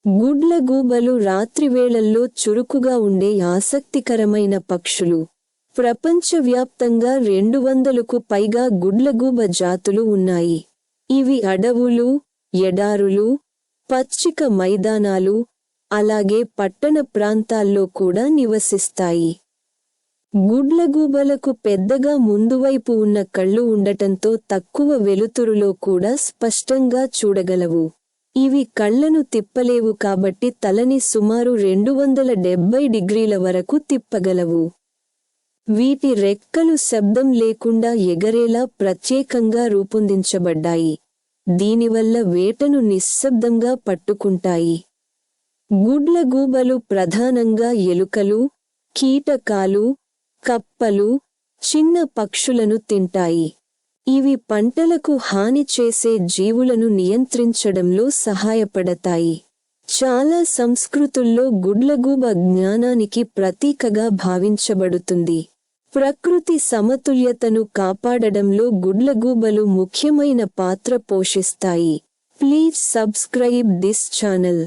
గుడ్లగూబలు రాత్రివేళల్లో చురుకుగా ఉండే ఆసక్తికరమైన పక్షులు. ప్రపంచవ్యాప్తంగా 200కు పైగా గుడ్లగూబ జాతులు ఉన్నాయి. ఇవి అడవులు, ఎడారులు, పచ్చిక మైదానాలు, అలాగే పట్టణ ప్రాంతాల్లో కూడా నివసిస్తాయి. గుడ్లగూబలకు పెద్దగా ముందువైపు ఉన్న కళ్ళు ఉండటంతో తక్కువ వెలుతురులో కూడా స్పష్టంగా చూడగలవు. ఇవి కళ్లను తిప్పలేవు కాబట్టి తలని సుమారు 270 డిగ్రీల వరకు తిప్పగలవు. వీటి రెక్కలు శబ్దం లేకుండా ఎగరేలా ప్రత్యేకంగా రూపొందించబడ్డాయి. దీనివల్ల వేటను నిశ్శబ్దంగా పట్టుకుంటాయి. గుడ్లగూబలు ప్రధానంగా ఎలుకలు, కీటకాలు, కప్పలు, చిన్న పక్షులను తింటాయి. ఇవి పంటలకు హాని చేసే జీవులను నియంత్రించడంలో సహాయపడతాయి. చాలా సంస్కృతుల్లో గుడ్లగూబ జ్ఞానానికి ప్రతీకగా భావించబడుతుంది. ప్రకృతి సమతుల్యతను కాపాడడంలో గుడ్లగూబలు ముఖ్యమైన పాత్ర పోషిస్తాయి. Please subscribe this channel.